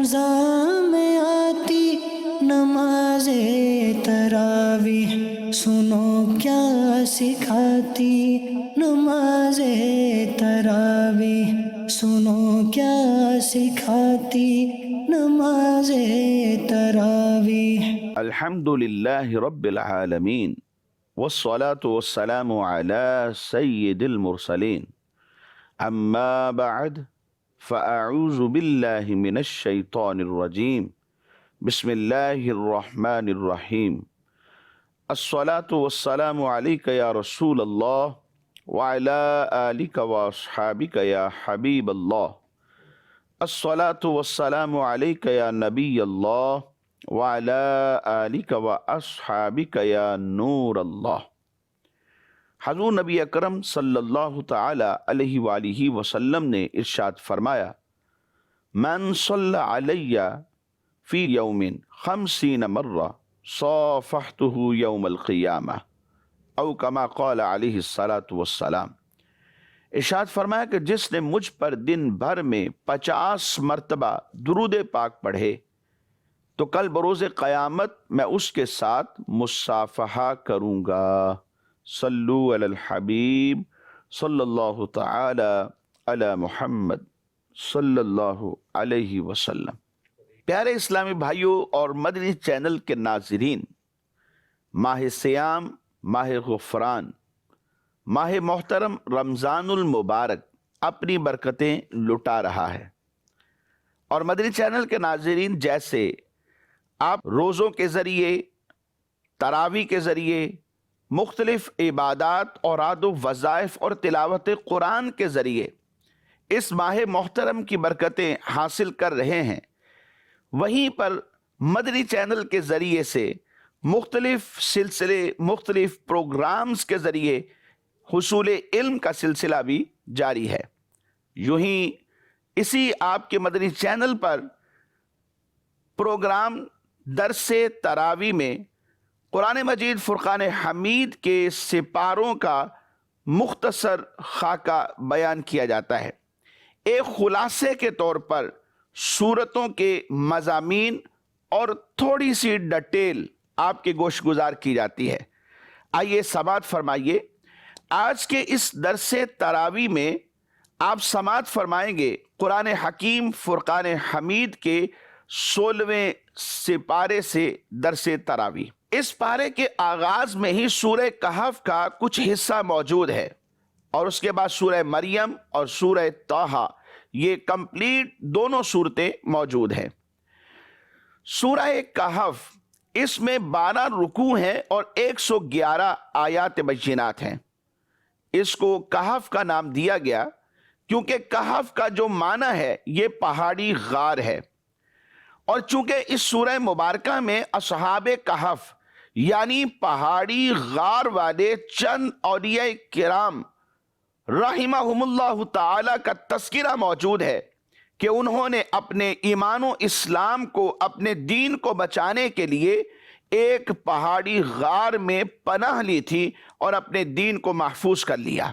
رمضان میں آتی نماز تراویح، سنو کیا سکھاتی نماز تراویح، سنو کیا سکھاتی نماز تراویح۔ الحمد للہ رب العالمین والصلاة والسلام على سید المرسلین، اما بعد فاعوذ باللہ من الشیطان الرجیم، بسم اللہ الرحمن الرحیم۔ الصلاة والسلام علیک یا رسول اللہ وعلی آلک واصحابک یا حبیب اللہ، الصلاة والسلام علیک یا نبی اللہ وعلی آلک واصحابک یا نور اللہ۔ حضور نبی اکرم صلی اللہ تعالی علیہ وآلہ وسلم نے ارشاد فرمایا، من صلی علی فی یوم 50 مرہ صافحتہ یوم القیامہ، او کما قال علیہ الصلاۃ والسلام۔ ارشاد فرمایا کہ جس نے مجھ پر دن بھر میں 50 مرتبہ درود پاک پڑھے تو کل بروز قیامت میں اس کے ساتھ مصافحہ کروں گا۔ صلو علی الحبیب صلی اللہ تعالی علی محمد صلی اللہ علیہ وسلم۔ پیارے اسلامی بھائیوں اور مدنی چینل کے ناظرین، ماہ سیام، ماہ غفران، ماہ محترم رمضان المبارک اپنی برکتیں لٹا رہا ہے، اور مدنی چینل کے ناظرین جیسے آپ روزوں کے ذریعے، تراویح کے ذریعے، مختلف عبادات اور اوراد و وظائف اور تلاوت قرآن کے ذریعے اس ماہ محترم کی برکتیں حاصل کر رہے ہیں، وہیں پر مدنی چینل کے ذریعے سے مختلف سلسلے، مختلف پروگرامز کے ذریعے حصول علم کا سلسلہ بھی جاری ہے۔ یوں ہی اسی آپ کے مدنی چینل پر پروگرام درس تراویح میں قرآن مجید فرقان حمید کے سپاروں کا مختصر خاکہ بیان کیا جاتا ہے۔ ایک خلاصے کے طور پر سورتوں کے مضامین اور تھوڑی سی ڈیٹیل آپ کے گوش گزار کی جاتی ہے۔ آئیے سماعت فرمائیے، آج کے اس درس تراویح میں آپ سماعت فرمائیں گے قرآن حکیم فرقان حمید کے 16ویں سپارے سے درس تراویح۔ اس پارے کے آغاز میں ہی سورہ کہف کا کچھ حصہ موجود ہے، اور اس کے بعد سورہ مریم اور سورہ طٰہٰ، یہ کمپلیٹ دونوں صورتیں موجود ہیں۔ سورہ کہف، اس میں 12 رکوع ہیں اور 111 آیات بینات ہیں۔ اس کو کہف کا نام دیا گیا کیونکہ کہف کا جو معنی ہے یہ پہاڑی غار ہے، اور چونکہ اس سورہ مبارکہ میں اصحاب کہف یعنی پہاڑی غار والے چند اولیاء کرام رحمہم اللہ تعالی کا تذکرہ موجود ہے کہ انہوں نے اپنے ایمان و اسلام کو، اپنے دین کو بچانے کے لیے ایک پہاڑی غار میں پناہ لی تھی اور اپنے دین کو محفوظ کر لیا۔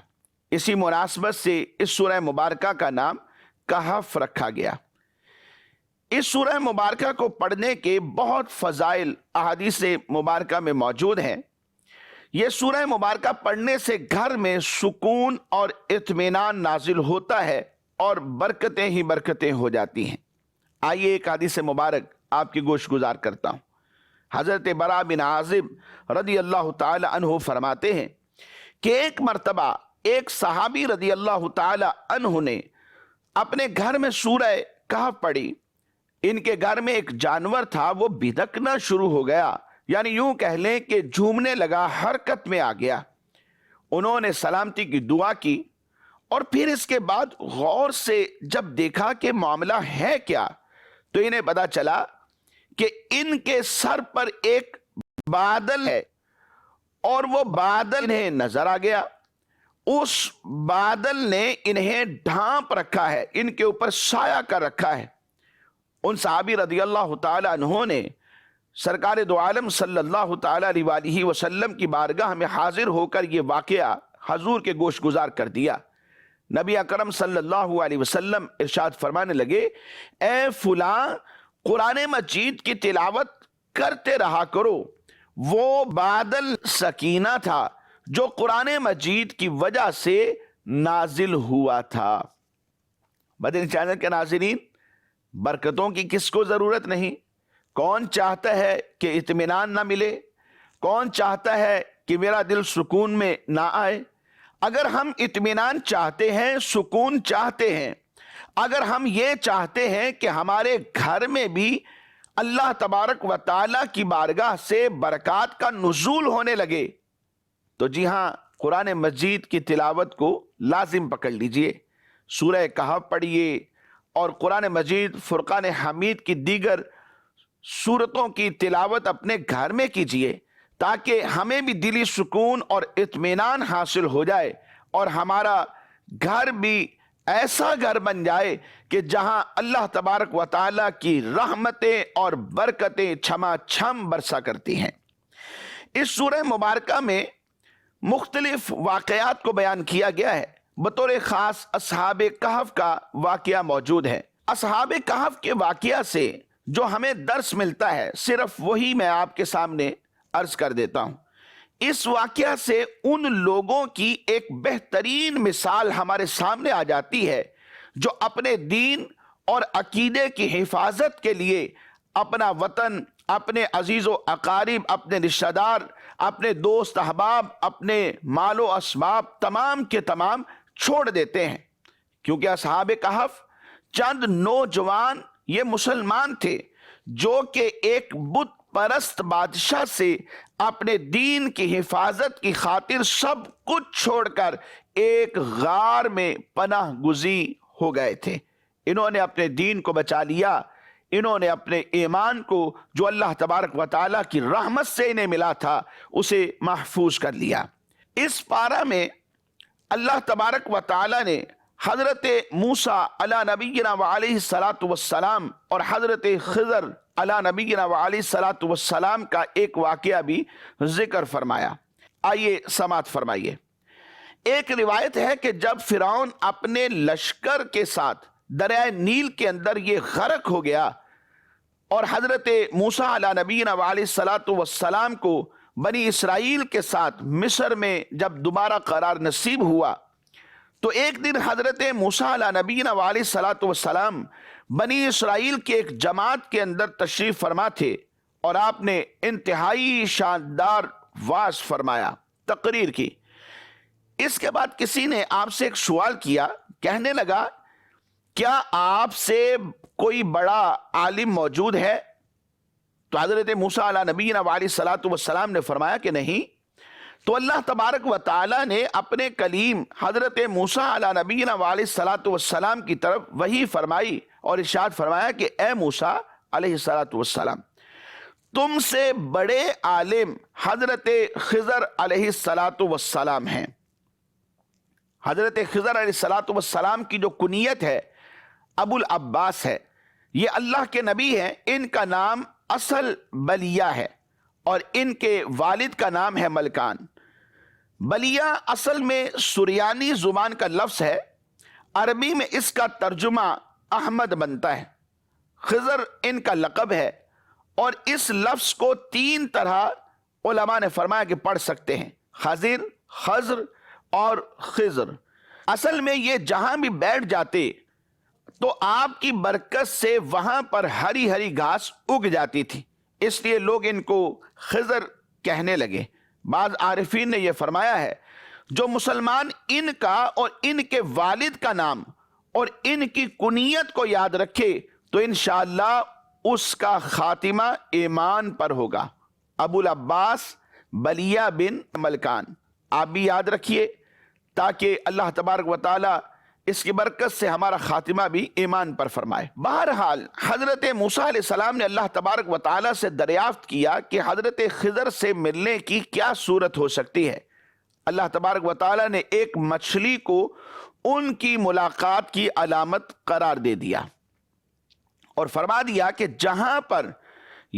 اسی مناسبت سے اس سورہ مبارکہ کا نام کہف رکھا گیا۔ اس سورہ مبارکہ کو پڑھنے کے بہت فضائل احادیث مبارکہ میں موجود ہیں۔ یہ سورہ مبارکہ پڑھنے سے گھر میں سکون اور اطمینان نازل ہوتا ہے اور برکتیں ہی برکتیں ہو جاتی ہیں۔ آئیے ایک حدیث مبارک آپ کی گوش گزار کرتا ہوں۔ حضرت براء بن عازب رضی اللہ تعالی عنہ فرماتے ہیں کہ ایک مرتبہ ایک صحابی رضی اللہ تعالی عنہ نے اپنے گھر میں سورہ کہف پڑھی۔ ان کے گھر میں ایک جانور تھا، وہ بھدکنا شروع ہو گیا، یعنی یوں کہہ لیں کہ جھومنے لگا، حرکت میں آ گیا۔ انہوں نے سلامتی کی دعا کی، اور پھر اس کے بعد غور سے جب دیکھا کہ معاملہ ہے کیا، تو انہیں پتا چلا کہ ان کے سر پر ایک بادل ہے، اور وہ بادل انہیں نظر آ گیا۔ اس بادل نے انہیں ڈھانپ رکھا ہے، ان کے اوپر سایہ کر رکھا ہے۔ ان صحابی رضی اللہ تعالی عنہ نے سرکار دو عالم صلی اللہ تعالی علیہ وآلہ وسلم کی بارگاہ میں حاضر ہو کر یہ واقعہ حضور کے گوش گزار کر دیا۔ نبی اکرم صلی اللہ علیہ وسلم ارشاد فرمانے لگے، اے فلاں، قرآن مجید کی تلاوت کرتے رہا کرو۔ وہ بادل سکینہ تھا جو قرآن مجید کی وجہ سے نازل ہوا تھا۔ مدنی چینل کے ناظرین، برکتوں کی کس کو ضرورت نہیں؟ کون چاہتا ہے کہ اطمینان نہ ملے؟ کون چاہتا ہے کہ میرا دل سکون میں نہ آئے؟ اگر ہم اطمینان چاہتے ہیں، سکون چاہتے ہیں، اگر ہم یہ چاہتے ہیں کہ ہمارے گھر میں بھی اللہ تبارک و تعالیٰ کی بارگاہ سے برکات کا نزول ہونے لگے، تو جی ہاں، قرآن مجید کی تلاوت کو لازم پکڑ لیجئے۔ سورہ کہف پڑھیے اور قرآن مجید فرقان حمید کی دیگر سورتوں کی تلاوت اپنے گھر میں کیجئے، تاکہ ہمیں بھی دلی سکون اور اطمینان حاصل ہو جائے اور ہمارا گھر بھی ایسا گھر بن جائے کہ جہاں اللہ تبارک و تعالیٰ کی رحمتیں اور برکتیں چھما چھم برسا کرتی ہیں۔ اس سورہ مبارکہ میں مختلف واقعات کو بیان کیا گیا ہے۔ بطور خاص اصحاب کہف کا واقعہ موجود ہے۔ اصحاب کہف کے واقعہ سے جو ہمیں درس ملتا ہے، صرف وہی میں آپ کے سامنے عرض کر دیتا ہوں۔ اس واقعہ سے ان لوگوں کی ایک بہترین مثال ہمارے سامنے آ جاتی ہے جو اپنے دین اور عقیدے کی حفاظت کے لیے اپنا وطن، اپنے عزیز و اقارب، اپنے رشتہ دار، اپنے دوست احباب، اپنے مال و اسباب تمام کے تمام چھوڑ دیتے ہیں۔ کیونکہ اصحاب کہف چند نوجوان یہ مسلمان تھے جو کہ ایک بت پرست بادشاہ سے اپنے دین کی حفاظت کی خاطر سب کچھ چھوڑ کر ایک غار میں پناہ گزین ہو گئے تھے۔ انہوں نے اپنے دین کو بچا لیا، انہوں نے اپنے ایمان کو جو اللہ تبارک و تعالیٰ کی رحمت سے انہیں ملا تھا اسے محفوظ کر لیا۔ اس پارہ میں اللہ تبارک و تعالیٰ نے حضرت موسیٰ علیہ نبینا وعلیہ السلام اور حضرت خضر علیہ نبینا وعلیہ السلام کا ایک واقعہ بھی ذکر فرمایا۔ آئیے سماعت فرمائیے۔ ایک روایت ہے کہ جب فرعون اپنے لشکر کے ساتھ دریائے نیل کے اندر یہ غرق ہو گیا اور حضرت موسیٰ علیہ نبینا وعلیہ السلام کو بنی اسرائیل کے ساتھ مصر میں جب دوبارہ قرار نصیب ہوا، تو ایک دن حضرت موسیٰ علیہ نبینا وعلیہ السلام بنی اسرائیل کے ایک جماعت کے اندر تشریف فرما تھے اور آپ نے انتہائی شاندار وعظ فرمایا، تقریر کی۔ اس کے بعد کسی نے آپ سے ایک سوال کیا، کہنے لگا کیا آپ سے کوئی بڑا عالم موجود ہے؟ تو حضرت موسیٰ علیہ نبینا وعلیہ السلام نے فرمایا کہ نہیں۔ تو اللہ تبارک و تعالیٰ نے اپنے کلیم حضرت موسیٰ علیہ نبینا وعلیہ السلام کی طرف وحی فرمائی اور ارشاد فرمایا کہ اے موسیٰ علیہ السلام، تم سے بڑے عالم حضرت خضر علیہ السلام ہیں۔ حضرت خضر علیہ السلام کی جو کنیت ہے ابو العباس ہے، یہ اللہ کے نبی ہیں۔ ان کا نام اصل بلیہ ہے اور ان کے والد کا نام ہے ملکان۔ بلیہ اصل میں سریانی زبان کا لفظ ہے، عربی میں اس کا ترجمہ احمد بنتا ہے۔ خضر ان کا لقب ہے اور اس لفظ کو 3 طرح علماء نے فرمایا کہ پڑھ سکتے ہیں، خضر، خضر اور خضر۔ اصل میں یہ جہاں بھی بیٹھ جاتے تو آپ کی برکت سے وہاں پر ہری ہری گھاس اگ جاتی تھی، اس لیے لوگ ان کو خضر کہنے لگے۔ بعض عارفین نے یہ فرمایا ہے جو مسلمان ان کا اور ان کے والد کا نام اور ان کی کنیت کو یاد رکھے تو انشاءاللہ اس کا خاتمہ ایمان پر ہوگا۔ ابو العباس بلیہ بن ملکان، آپ بھی یاد رکھیے تاکہ اللہ تبارک و تعالی اس کی برکت سے ہمارا خاتمہ بھی ایمان پر فرمائے۔ بہرحال حضرت موسیٰ علیہ السلام نے اللہ تبارک و تعالی سے دریافت کیا کہ حضرت خضر سے ملنے کی کیا صورت ہو سکتی ہے۔ اللہ تبارک و تعالی نے ایک مچھلی کو ان کی ملاقات کی علامت قرار دے دیا اور فرما دیا کہ جہاں پر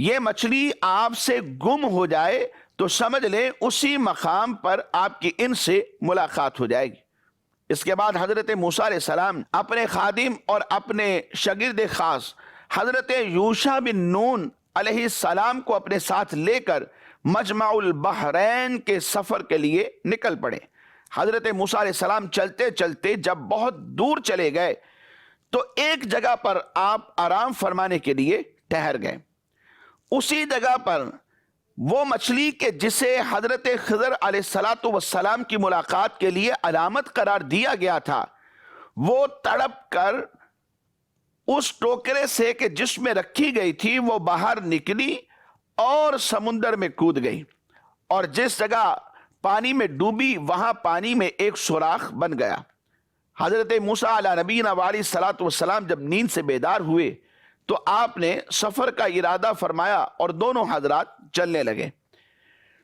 یہ مچھلی آپ سے گم ہو جائے تو سمجھ لیں اسی مقام پر آپ کی ان سے ملاقات ہو جائے گی۔ اس کے بعد حضرت موسیٰ علیہ السلام اپنے خادم اور اپنے شاگرد خاص حضرت یوشع بن نون علیہ السلام کو اپنے ساتھ لے کر مجمع البحرین کے سفر کے لیے نکل پڑے۔ حضرت موسیٰ علیہ السلام چلتے چلتے جب بہت دور چلے گئے تو ایک جگہ پر آپ آرام فرمانے کے لیے ٹھہر گئے۔ اسی جگہ پر وہ مچھلی کے جسے حضرت خضر علیہ السلام کی ملاقات کے لیے علامت قرار دیا گیا تھا، وہ تڑپ کر اس ٹوکرے سے کہ جس میں رکھی گئی تھی وہ باہر نکلی اور سمندر میں کود گئی، اور جس جگہ پانی میں ڈوبی وہاں پانی میں ایک سوراخ بن گیا۔ حضرت موسیٰ علیہ نبینا علیہ السلام جب نیند سے بیدار ہوئے تو آپ نے سفر کا ارادہ فرمایا اور دونوں حضرات چلنے لگے۔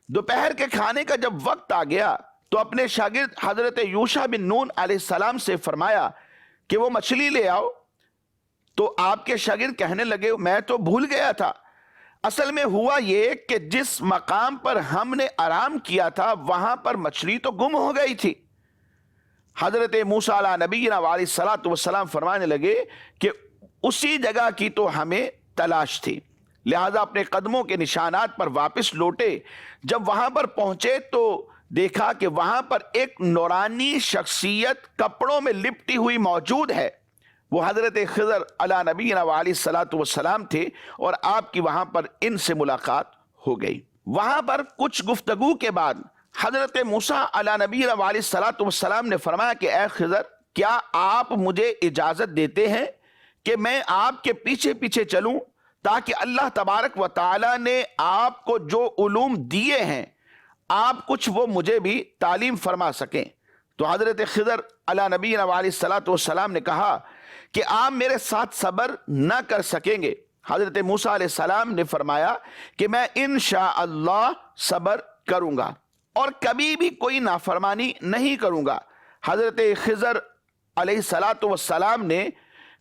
دوپہر کے کھانے کا جب وقت آ گیا تو اپنے شاگرد حضرت یوشع بن نون علیہ السلام سے فرمایا کہ وہ مچھلی لے آؤ، تو آپ کے شاگرد کہنے لگے میں تو بھول گیا تھا۔ اصل میں ہوا یہ کہ جس مقام پر ہم نے آرام کیا تھا وہاں پر مچھلی تو گم ہو گئی تھی۔ حضرت موسیٰ علیہ نبینا علیہ السلام فرمانے لگے کہ اسی جگہ کی تو ہمیں تلاش تھی، لہذا اپنے قدموں کے نشانات پر واپس لوٹے۔ جب وہاں پر پہنچے تو دیکھا کہ وہاں پر ایک نورانی شخصیت کپڑوں میں لپٹی ہوئی موجود ہے۔ وہ حضرت خضر علیہ نبینا علیہ السلام تھے اور آپ کی وہاں پر ان سے ملاقات ہو گئی۔ وہاں پر کچھ گفتگو کے بعد حضرت موسیٰ علیہ نبینا علیہ السلام نے فرمایا کہ اے خضر، کیا آپ مجھے اجازت دیتے ہیں کہ میں آپ کے پیچھے پیچھے چلوں تاکہ اللہ تبارک و تعالی نے آپ کو جو علوم دیے ہیں آپ کچھ وہ مجھے بھی تعلیم فرما سکیں؟ تو حضرت خضر علیہ نبینا علیہ السلام نے کہا کہ آپ میرے ساتھ صبر نہ کر سکیں گے۔ حضرت موسیٰ علیہ السلام نے فرمایا کہ میں انشاءاللہ صبر کروں گا اور کبھی بھی کوئی نافرمانی نہیں کروں گا۔ حضرت خضر علیہ السلام نے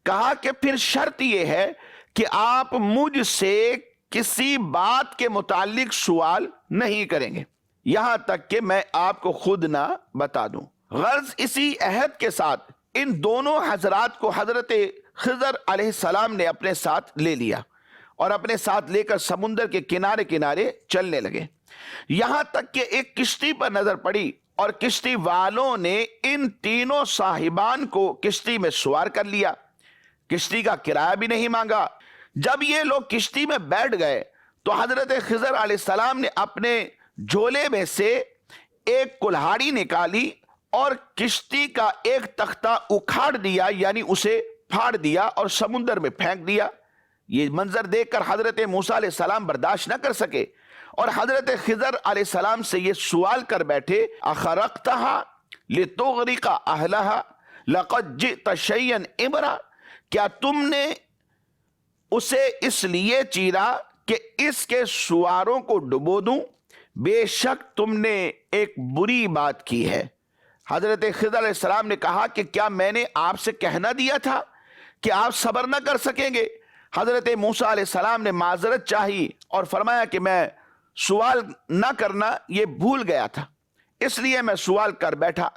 کہا کہ پھر شرط یہ ہے کہ آپ مجھ سے کسی بات کے متعلق سوال نہیں کریں گے یہاں تک کہ میں آپ کو خود نہ بتا دوں۔ غرض اسی عہد کے ساتھ ان دونوں حضرات کو حضرت خضر علیہ السلام نے اپنے ساتھ لے لیا اور اپنے ساتھ لے کر سمندر کے کنارے کنارے چلنے لگے، یہاں تک کہ ایک کشتی پر نظر پڑی اور کشتی والوں نے ان تینوں صاحبان کو کشتی میں سوار کر لیا، کشتی کا کرایہ بھی نہیں مانگا۔ جب یہ لوگ کشتی میں بیٹھ گئے تو حضرت خضر علیہ السلام نے اپنے جھولے میں سے ایک کلہاڑی نکالی اور کشتی کا ایک تختہ اکھاڑ دیا، یعنی اسے پھاڑ دیا اور سمندر میں پھینک دیا۔ یہ منظر دیکھ کر حضرت موسیٰ علیہ السلام برداشت نہ کر سکے اور حضرت خضر علیہ السلام سے یہ سوال کر بیٹھے اخرقتها لتغرق اہلها لقد جئت شیئا امرا، کیا تم نے اسے اس لیے چیرا کہ اس کے سواروں کو ڈبو دوں؟ بے شک تم نے ایک بری بات کی ہے۔ حضرت خضر علیہ السلام نے کہا کہ کیا میں نے آپ سے کہنا دیا تھا کہ آپ صبر نہ کر سکیں گے؟ حضرت موسیٰ علیہ السلام نے معذرت چاہی اور فرمایا کہ میں سوال نہ کرنا یہ بھول گیا تھا، اس لیے میں سوال کر بیٹھا،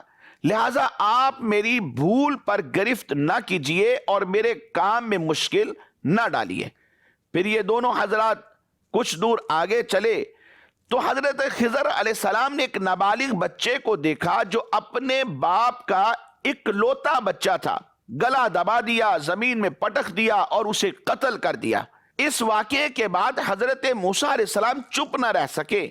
لہٰذا آپ میری بھول پر گرفت نہ کیجئے اور میرے کام میں مشکل نہ ڈالیے۔ پھر یہ دونوں حضرات کچھ دور آگے چلے تو حضرت خضر علیہ السلام نے ایک نابالغ بچے کو دیکھا جو اپنے باپ کا اکلوتا بچہ تھا، گلا دبا دیا، زمین میں پٹک دیا اور اسے قتل کر دیا۔ اس واقعے کے بعد حضرت موسیٰ علیہ السلام چپ نہ رہ سکے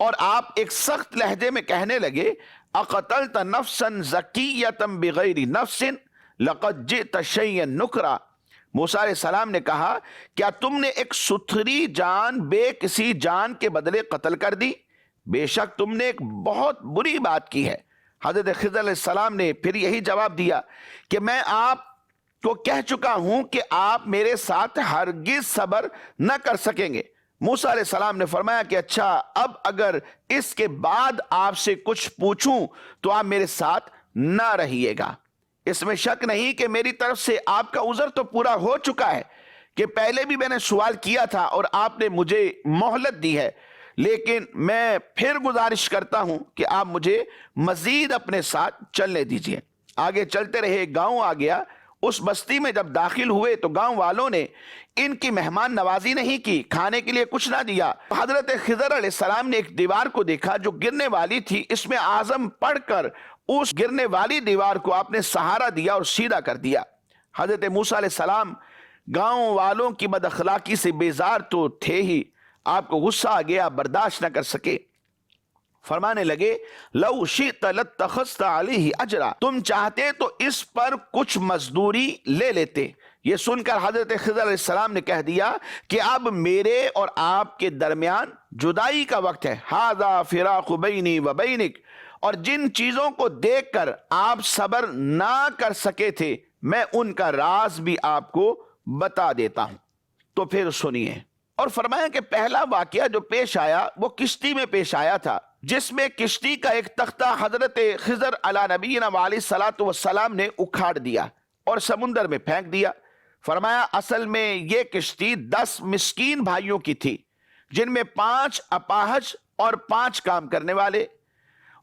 اور آپ ایک سخت لہجے میں کہنے لگے اقتلت نفسا زکیۃ بغیر نفس لقد جئت شیئا نکرا۔ موسیٰ علیہ السلام نے کہا کیا تم نے ایک ستھری جان بے کسی جان کے بدلے قتل کر دی؟ بے شک تم نے ایک بہت بری بات کی ہے۔ حضرت خضر علیہ السلام نے پھر یہی جواب دیا کہ میں آپ کو کہہ چکا ہوں کہ آپ میرے ساتھ ہرگز صبر نہ کر سکیں گے۔ موسیٰ علیہ السلام نے فرمایا کہ اچھا اب اگر اس کے بعد آپ سے کچھ پوچھوں تو آپ میرے ساتھ نہ رہیے گا۔ اس میں شک نہیں کہ میری طرف سے آپ کا عذر تو پورا ہو چکا ہے کہ پہلے بھی میں نے سوال کیا تھا اور آپ نے مجھے مہلت دی ہے، لیکن میں پھر گزارش کرتا ہوں کہ آپ مجھے مزید اپنے ساتھ چلنے دیجئے۔ آگے چلتے رہے، گاؤں آ گیا، اس بستی میں جب داخل ہوئے تو گاؤں والوں نے ان کی مہمان نوازی نہیں کی، کھانے کے لیے کچھ نہ دیا۔ حضرت خضر علیہ السلام نے ایک دیوار کو دیکھا جو گرنے والی تھی، اس میں اعظم پڑھ کر اس گرنے والی دیوار کو آپ نے سہارا دیا اور سیدھا کر دیا۔ حضرت موسیٰ علیہ السلام گاؤں والوں کی بد اخلاقی سے بیزار تو تھے ہی، آپ کو غصہ آ گیا، برداشت نہ کر سکے، فرمانے لگے لو شئت لاتخذت علیہ اجرا، تم چاہتے تو اس پر کچھ مزدوری لے لیتے۔ یہ سن کر حضرت خضر علیہ السلام نے کہہ دیا کہ اب میرے اور آپ کے درمیان جدائی کا وقت ہے، ھذا فراق بینی و بینک، اور جن چیزوں کو دیکھ کر آپ صبر نہ کر سکے تھے میں ان کا راز بھی آپ کو بتا دیتا ہوں۔ تو پھر سنیے، اور فرمایا کہ پہلا واقعہ جو پیش آیا وہ کشتی میں پیش آیا تھا، جس میں کشتی کا ایک تختہ حضرت خضر علی نبینا علیہ الصلوۃ والسلام نے اکھاڑ دیا اور سمندر میں پھینک دیا۔ فرمایا اصل میں یہ کشتی 10 مسکین بھائیوں کی تھی، جن میں 5 اپاہج اور 5 کام کرنے والے،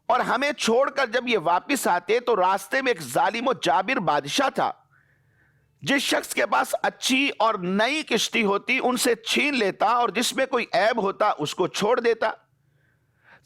اور ہمیں چھوڑ کر جب یہ واپس آتے تو راستے میں ایک ظالم و جابر بادشاہ تھا، جس شخص کے پاس اچھی اور نئی کشتی ہوتی ان سے چھین لیتا اور جس میں کوئی عیب ہوتا اس کو چھوڑ دیتا۔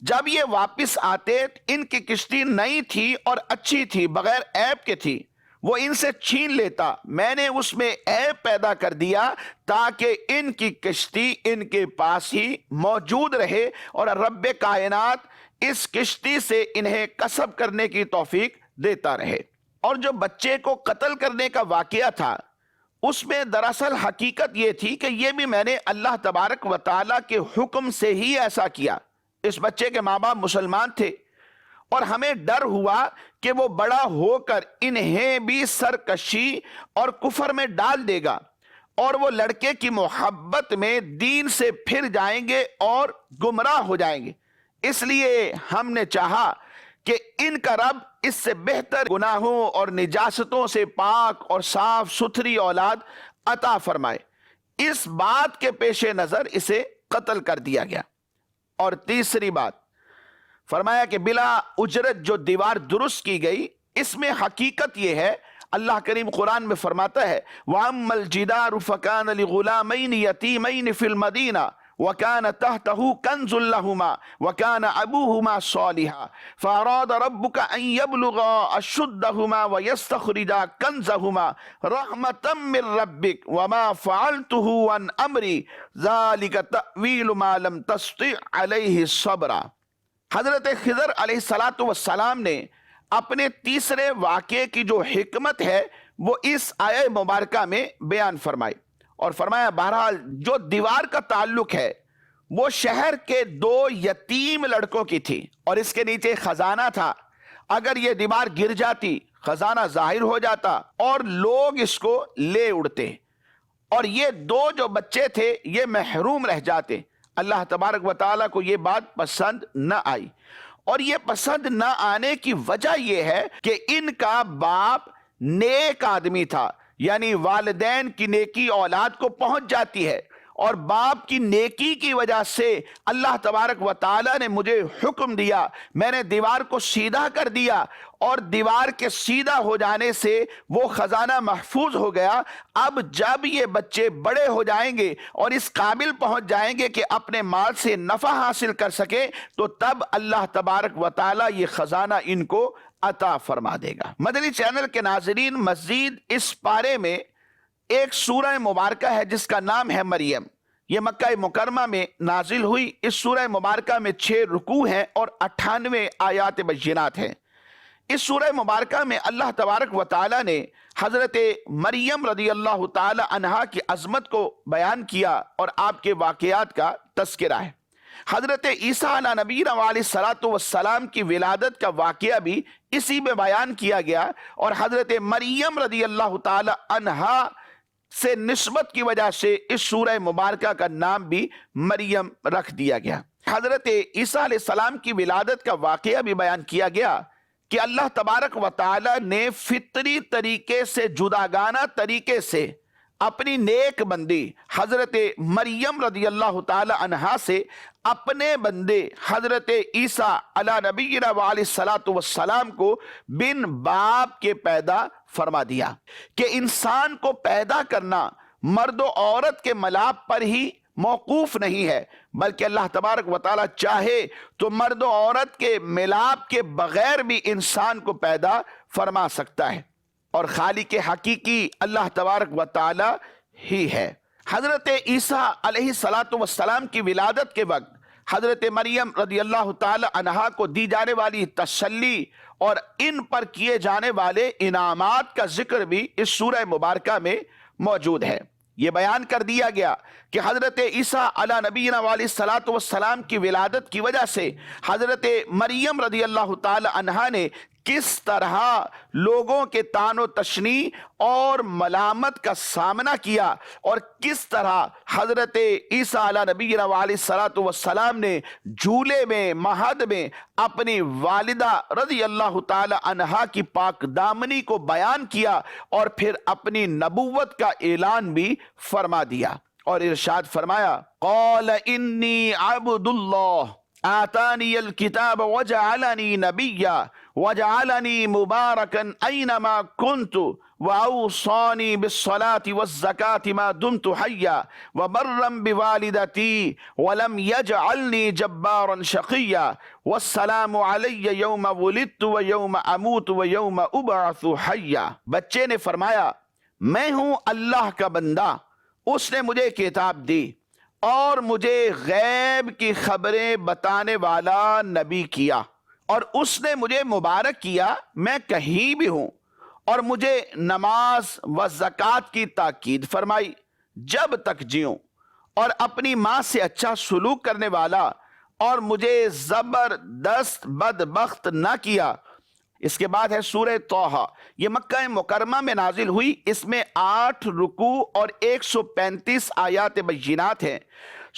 جب یہ واپس آتے ان کی کشتی نئی تھی اور اچھی تھی، بغیر عیب کے تھی، وہ ان سے چھین لیتا، میں نے اس میں عیب پیدا کر دیا تاکہ ان کی کشتی ان کے پاس ہی موجود رہے اور رب کائنات اس کشتی سے انہیں کسب کرنے کی توفیق دیتا رہے۔ اور جو بچے کو قتل کرنے کا واقعہ تھا اس میں دراصل حقیقت یہ تھی کہ یہ بھی میں نے اللہ تبارک و تعالیٰ کے حکم سے ہی ایسا کیا۔ اس بچے کے ماں باپ مسلمان تھے اور ہمیں ڈر ہوا کہ وہ بڑا ہو کر انہیں بھی سرکشی اور کفر میں ڈال دے گا اور وہ لڑکے کی محبت میں دین سے پھر جائیں گے اور گمراہ ہو جائیں گے، اس لیے ہم نے چاہا کہ ان کا رب اس سے بہتر گناہوں اور نجاستوں سے پاک اور صاف ستھری اولاد عطا فرمائے۔ اس بات کے پیش نظر اسے قتل کر دیا گیا۔ اور تیسری بات فرمایا کہ بلا اجرت جو دیوار درست کی گئی، اس میں حقیقت یہ ہے، اللہ کریم قرآن میں فرماتا ہے وَأَمَّا الْجِدَارُ فَكَانَ لِغُلَامَيْنِ يَتِيمَيْنِ فِي الْمَدِينَةِ وَكَانَ تَحْتَهُ كَنْزٌ لَهُمَا وَكَانَ أَبُوهُمَا صَالِحًا فَأَرَادَ رَبُّكَ أَنْ يَبْلُغَا أَشُدَّهُمَا وَيَسْتَخْرِجَا كَنْزَهُمَا رَحْمَةً مِّن رَّبِّكَ وَمَا فَعَلْتُهُ عَنْ أَمْرِي ذَلِكَ تَأْوِيلُ مَا لَمْ تَسْطِع عَلَيْهِ صَبْرًا۔ حضرت خضر علیہ الصلوۃ والسلام نے اپنے تیسرے واقعے کی جو حکمت ہے وہ اس آیہ مبارکہ میں بیان فرمائی، اور فرمایا بہرحال جو دیوار کا تعلق ہے وہ شہر کے 2 یتیم لڑکوں کی تھی اور اس کے نیچے خزانہ تھا۔ اگر یہ دیوار گر جاتی خزانہ ظاہر ہو جاتا اور لوگ اس کو لے اڑتے، اور یہ 2 جو بچے تھے یہ محروم رہ جاتے۔ اللہ تبارک و تعالیٰ کو یہ بات پسند نہ آئی، اور یہ پسند نہ آنے کی وجہ یہ ہے کہ ان کا باپ نیک آدمی تھا، یعنی والدین کی نیکی اولاد کو پہنچ جاتی ہے، اور باپ کی نیکی کی وجہ سے اللہ تبارک و تعالیٰ نے مجھے حکم دیا، میں نے دیوار کو سیدھا کر دیا، اور دیوار کے سیدھا ہو جانے سے وہ خزانہ محفوظ ہو گیا۔ اب جب یہ بچے بڑے ہو جائیں گے اور اس قابل پہنچ جائیں گے کہ اپنے مال سے نفع حاصل کر سکیں تو تب اللہ تبارک و تعالیٰ یہ خزانہ ان کو عطا فرما دے گا۔ مدنی چینل کے ناظرین، مزید اس پارے میں ایک سورہ مبارکہ ہے جس کا نام ہے مریم، یہ مکہ مکرمہ میں نازل ہوئی۔ اس سورہ مبارکہ میں 6 رکوع ہیں اور 98 آیات بینات ہیں۔ اس سورہ مبارکہ میں اللہ تبارک و تعالیٰ نے حضرت مریم رضی اللہ تعالی عنہا کی عظمت کو بیان کیا اور آپ کے واقعات کا تذکرہ ہے۔ حضرت عیسیٰ علیہ نبینا علیہ الصلوۃ والسلام کی ولادت کا واقعہ بھی اسی میں بیان کیا گیا، اور حضرت مریم رضی اللہ تعالی عنہا سے نسبت کی وجہ سے اس سورہ مبارکہ کا نام بھی مریم رکھ دیا گیا۔ حضرت عیسیٰ علیہ السلام کی ولادت کا واقعہ بھی بیان کیا گیا کہ اللہ تبارک و تعالی نے فطری طریقے سے، جداگانہ طریقے سے اپنی نیک بندی حضرت مریم رضی اللہ تعالی عنہا سے اپنے بندے حضرت عیسیٰ علیہ نبینا علیہ الصلوۃ والسلام کو بن باپ کے پیدا فرما دیا کہ انسان کو پیدا کرنا مرد و عورت کے ملاپ پر ہی موقوف نہیں ہے، بلکہ اللہ تبارک و تعالی چاہے تو مرد و عورت کے ملاپ کے بغیر بھی انسان کو پیدا فرما سکتا ہے، اور خالق حقیقی اللہ تبارک و تعالی ہی ہے۔ حضرت عیسیٰ علیہ السلام کی ولادت کے وقت حضرت مریم رضی اللہ تعالی عنہا کو دی جانے والی تسلی اور ان پر کیے جانے والے انعامات کا ذکر بھی اس سورہ مبارکہ میں موجود ہے۔ یہ بیان کر دیا گیا کہ حضرت عیسیٰ علی نبینا علیہ السلام کی ولادت کی وجہ سے حضرت مریم رضی اللہ تعالی عنہا نے کس طرح لوگوں کے طعن و تشنیع اور ملامت کا سامنا کیا، اور کس طرح حضرت عیسیٰ علی نبینا علیہ السلام نے جھولے میں مہد میں اپنی والدہ رضی اللہ تعالی عنہا کی پاک دامنی کو بیان کیا، اور پھر اپنی نبوت کا اعلان بھی فرما دیا، اور ارشاد فرمایا قال انی عبد اللہ آتانی الکتاب وجعلنی نبیا وجعلنی مبارکا اینما کنت وأوصانی بالصلاة والزکاة ما دمت حیا وبرا بوالدتی ولم یجعلنی جبارا شقیا والسلام علی یوم ولدت ویوم اموت ویوم ابعث حیا۔ بچے نے فرمایا میں ہوں اللہ کا بندہ، اس نے مجھے کتاب دی اور مجھے غیب کی خبریں بتانے والا نبی کیا، اور اس نے مجھے مبارک کیا، میں کہیں بھی ہوں، اور مجھے نماز و زکوٰۃ کی تاکید فرمائی جب تک جیوں، اور اپنی ماں سے اچھا سلوک کرنے والا، اور مجھے زبردست بدبخت نہ کیا۔ اس کے بعد ہے سورہ طٰہٰ، یہ مکہ مکرمہ میں نازل ہوئی، اس میں 8 رکوع اور 135 آیات بینات ہیں۔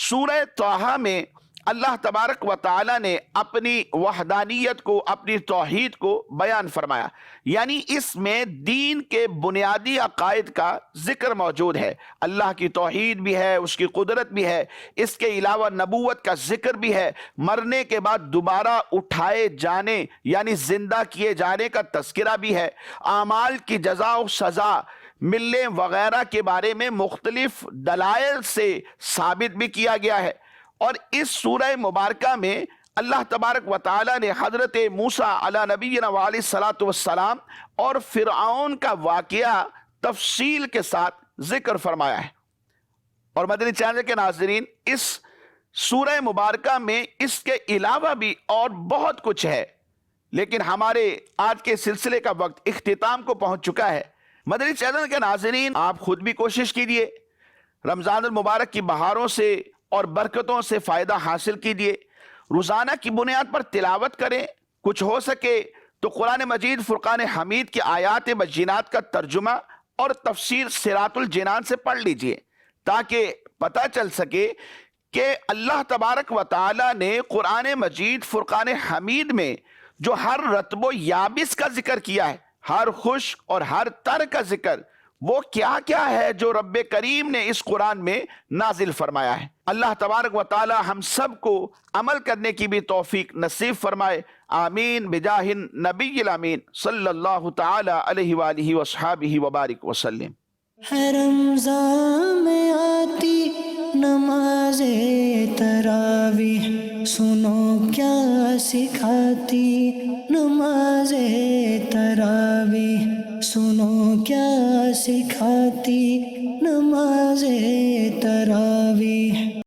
سورہ طٰہٰ میں اللہ تبارک و تعالی نے اپنی وحدانیت کو، اپنی توحید کو بیان فرمایا، یعنی اس میں دین کے بنیادی عقائد کا ذکر موجود ہے۔ اللہ کی توحید بھی ہے، اس کی قدرت بھی ہے، اس کے علاوہ نبوت کا ذکر بھی ہے، مرنے کے بعد دوبارہ اٹھائے جانے یعنی زندہ کیے جانے کا تذکرہ بھی ہے، اعمال کی جزا و سزا ملنے وغیرہ کے بارے میں مختلف دلائل سے ثابت بھی کیا گیا ہے۔ اور اس سورہ مبارکہ میں اللہ تبارک و تعالی نے حضرت موسیٰ علی نبینا علیہ السلام اور فرعون کا واقعہ تفصیل کے ساتھ ذکر فرمایا ہے۔ اور مدنی چینل کے ناظرین، اس سورہ مبارکہ میں اس کے علاوہ بھی اور بہت کچھ ہے، لیکن ہمارے آج کے سلسلے کا وقت اختتام کو پہنچ چکا ہے۔ مدنی چینل کے ناظرین، آپ خود بھی کوشش کیجئے، رمضان المبارک کی بہاروں سے اور برکتوں سے فائدہ حاصل کیجئے، روزانہ کی بنیاد پر تلاوت کریں، کچھ ہو سکے تو قرآن مجید فرقان حمید کی آیات بینات کا ترجمہ اور تفسیر صراط الجنان سے پڑھ لیجئے، تاکہ پتہ چل سکے کہ اللہ تبارک و تعالی نے قرآن مجید فرقان حمید میں جو ہر رطب و یابس کا ذکر کیا ہے، ہر خشک اور ہر تر کا ذکر، وہ کیا کیا ہے جو رب کریم نے اس قرآن میں نازل فرمایا ہے۔ اللہ تبارک و تعالی ہم سب کو عمل کرنے کی بھی توفیق نصیب فرمائے، آمین بجاہ نبی الامین صلی اللہ تعالی علیہ وآلہ وصحابہ وبارک وسلم۔ ہے رمضان میں آتی نماز تراویح، سنو کیا سکھاتی نماز تراویح، سنو کیا سکھاتی نماز تراویح۔